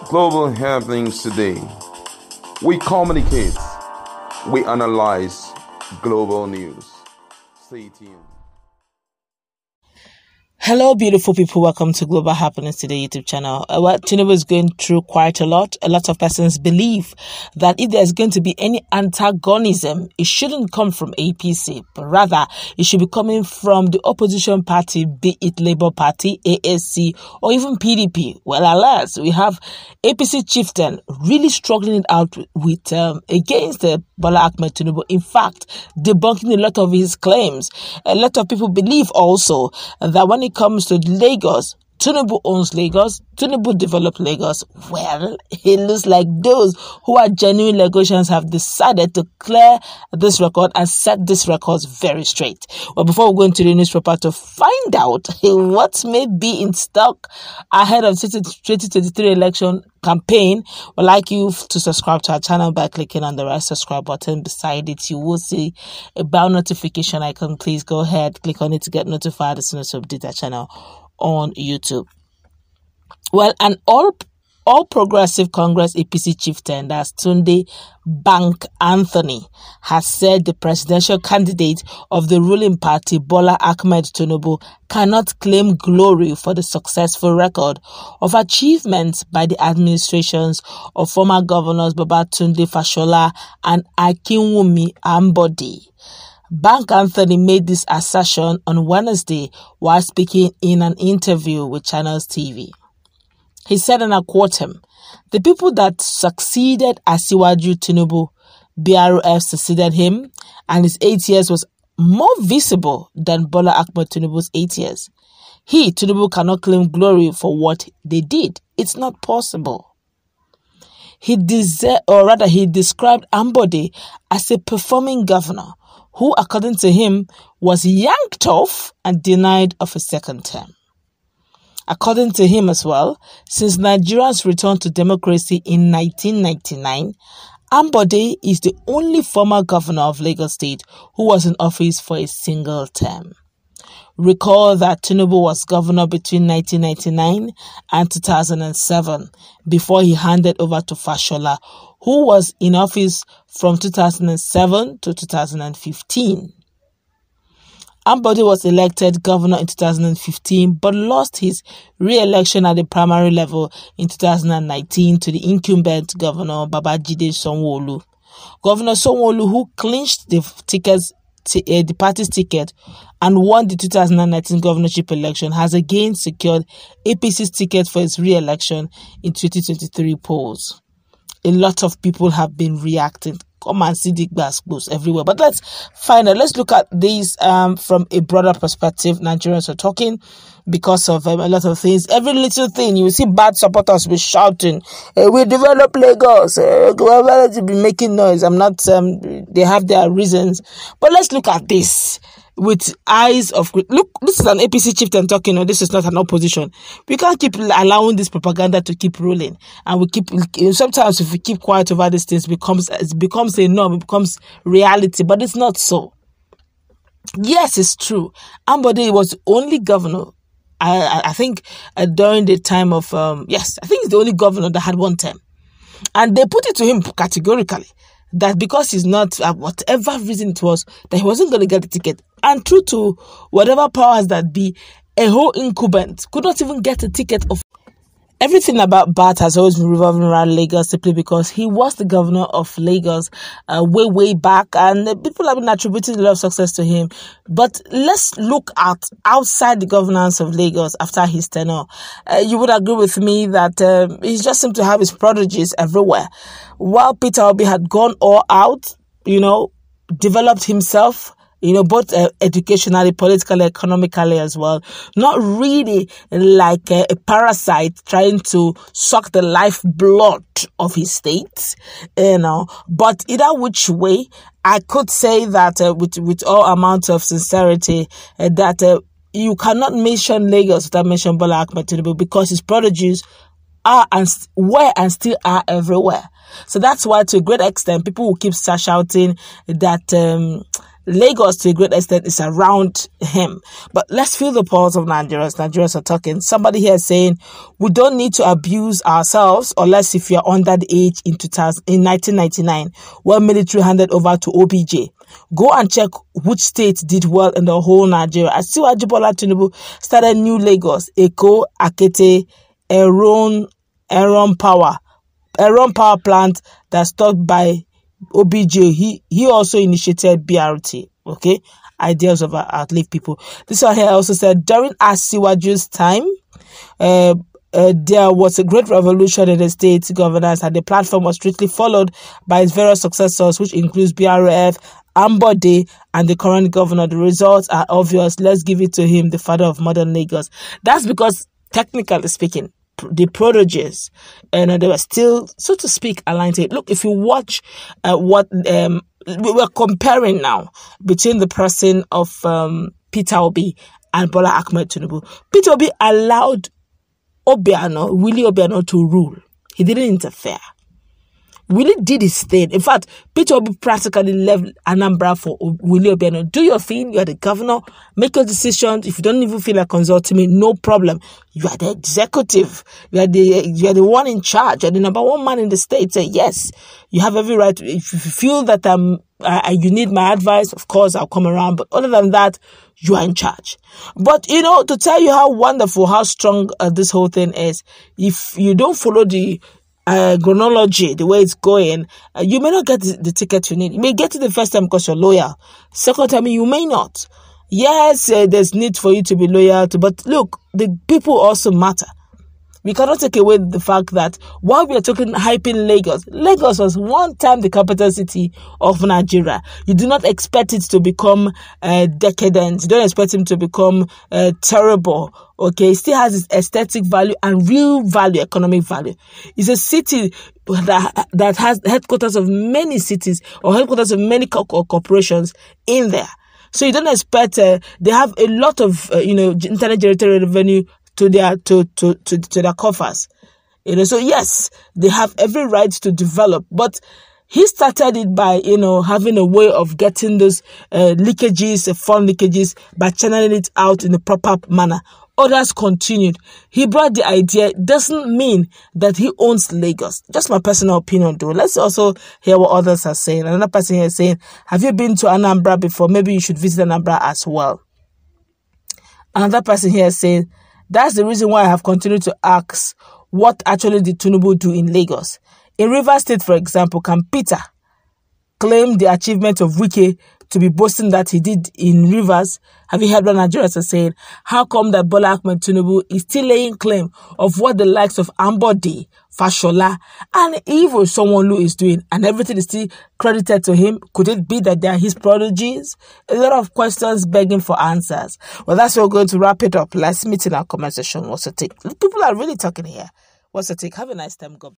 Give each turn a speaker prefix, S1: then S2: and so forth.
S1: Global happenings today. We communicate, we analyze global news. Stay tuned.
S2: Hello, beautiful people. Welcome to Global Happenings Today YouTube channel. Tinubu is going through quite a lot. A lot of persons believe that if there's going to be any antagonism, it shouldn't come from APC, but rather it should be coming from the opposition party, be it Labour Party, ASC, or even PDP. Well, alas, we have APC Chieftain really struggling it out with against Bola Tinubu. In fact, debunking a lot of his claims. A lot of people believe also that when it comes to Lagos, Tinubu owns Lagos, Tinubu developed Lagos. Well, it looks like those who are genuine Lagosians have decided to clear this record and set this record very straight. Well, before we go into the newspaper to find out what may be in stock ahead of the 2023 election campaign, we'd like you to subscribe to our channel by clicking on the red subscribe button. Beside it, you will see a bell notification icon. Please go ahead, click on it to get notified as soon as we update our channel on YouTube. Well, an all Progressive Congress APC chieftain, that's Tunde Bank Anthony, has said the presidential candidate of the ruling party, Bola Tinubu, cannot claim glory for the successful record of achievements by the administrations of former governors Babatunde Fashola and Akinwumi Ambode. Bank Anthony made this assertion on Wednesday while speaking in an interview with Channels TV. He said, and I quote him, "The people that succeeded Asiwaju Tinubu, BRF succeeded him, and his 8 years was more visible than Bola Tinubu's 8 years. He, Tinubu, cannot claim glory for what they did. It's not possible." He described Ambode as a performing governor who, according to him, was yanked off and denied of a second term. According to him as well, since Nigeria's return to democracy in 1999, Ambode is the only former governor of Lagos State who was in office for a single term. Recall that Tinubu was governor between 1999 and 2007 before he handed over to Fashola, who was in office from 2007 to 2015. Ambode was elected governor in 2015 but lost his re-election at the primary level in 2019 to the incumbent governor Babajide Sanwo-Olu. Governor Sanwo-Olu, who clinched the party's ticket and won the 2019 governorship election, has again secured APC's ticket for his re-election in 2023 polls. A lot of people have been reacting. Come and see the glass goes everywhere. But let's look at these from a broader perspective. Nigerians are talking because of a lot of things. Every little thing, you will see bad supporters be shouting, "We develop Lagos, whoever to be making noise." I'm not, they have their reasons. But let's look at this with eyes of, look, this is an APC chieftain talking, or this is not an opposition. We can't keep allowing this propaganda to keep rolling, and sometimes if we keep quiet over these things, it becomes a norm, it becomes reality, but it's not so. Yes, it's true. Ambode was the only governor, I think, during the time of, I think he's the only governor that had one term, and they put it to him categorically that because he's not, whatever reason it was, that he wasn't going to get the ticket. And true to whatever powers that be, a whole incumbent could not even get a ticket of. Everything about Bat has always been revolving around Lagos simply because he was the governor of Lagos way back, and people have been attributing a lot of success to him. But let's look at outside the governance of Lagos after his tenure. You would agree with me that he just seemed to have his prodigies everywhere. While Tr0uble had gone all out, developed himself, both educationally, politically, economically as well. Not really like a parasite trying to suck the lifeblood of his state, But either which way, I could say that with all amount of sincerity, that you cannot mention Lagos without mentioning Bola Tinubu, because his prodigies are and were and still are everywhere. So that's why, to a great extent, people will keep shouting that Lagos, to a great extent, is around him. But let's feel the pulse of Nigerians. Nigerians are talking. Somebody here is saying, we don't need to abuse ourselves unless if you're under the age in 1999, when military handed over to OBJ. Go and check which state did well in the whole Nigeria. I see why Bola Tinubu started New Lagos, Eko, Akete, Aaron Power plant that's stopped by OBJ. He also initiated BRT. Okay, ideas of outlive people. This one here also said during Asiwaju's time, there was a great revolution in the state governance, and the platform was strictly followed by its various successors, which includes BRF, Ambode, and the current governor. The results are obvious. Let's give it to him, the father of modern Lagos. That's because, technically speaking, the prodigies, and they were still, so to speak, aligned to it. Look, if you watch what we were comparing now between the person of Peter Obi and Bola Ahmed Tinubu. Peter Obi allowed Willie Obiano to rule. He didn't interfere. Willie did his thing. In fact, Peter Obi practically left Anambra for Willie Obiano. Do your thing. You are the governor. Make your decisions. If you don't even feel like consulting me, no problem. You are the executive. You are the one in charge. You are the number one man in the state. Say yes. You have every right. If you feel that you need my advice, of course I'll come around. But other than that, you are in charge. But to tell you how wonderful, how strong this whole thing is, if you don't follow the chronology, the way it's going, you may not get the ticket you need. You may get it the first time because you're loyal. Second time, you may not. Yes, there's need for you to be loyal to, but look, the people also matter. We cannot take away the fact that while we are talking hyping Lagos was one time the capital city of Nigeria. You do not expect it to become decadent. You don't expect it to become terrible. Okay, it still has its aesthetic value and real value, economic value. It's a city that has headquarters of many cities or headquarters of many corporations in there. So you don't expect they have a lot of internet generated revenue to their coffers. So yes, they have every right to develop, but he started it by having a way of getting those leakages, fund leakages, by channeling it out in a proper manner. Others continued. He brought the idea. Doesn't mean that he owns Lagos. Just my personal opinion, though. Let's also hear what others are saying. Another person here is saying, have you been to Anambra before? Maybe you should visit Anambra as well. Another person here is saying, that's the reason why I have continued to ask, what actually did Tinubu do in Lagos? In Rivers State, for example, can Peter claim the achievement of Wike to be boasting that he did in Rivers? Have you heard what Nigerians are saying? How come that Bola Ahmed Tinubu is still laying claim of what the likes of Ambode, Fashola, and even Sanwo-Olu is doing, and everything is still credited to him? Could it be that they are his prodigies? A lot of questions begging for answers. Well, that's where we're going to wrap it up. Let's meet in our comment section. What's your take? People are really talking here. What's your take? Have a nice time. God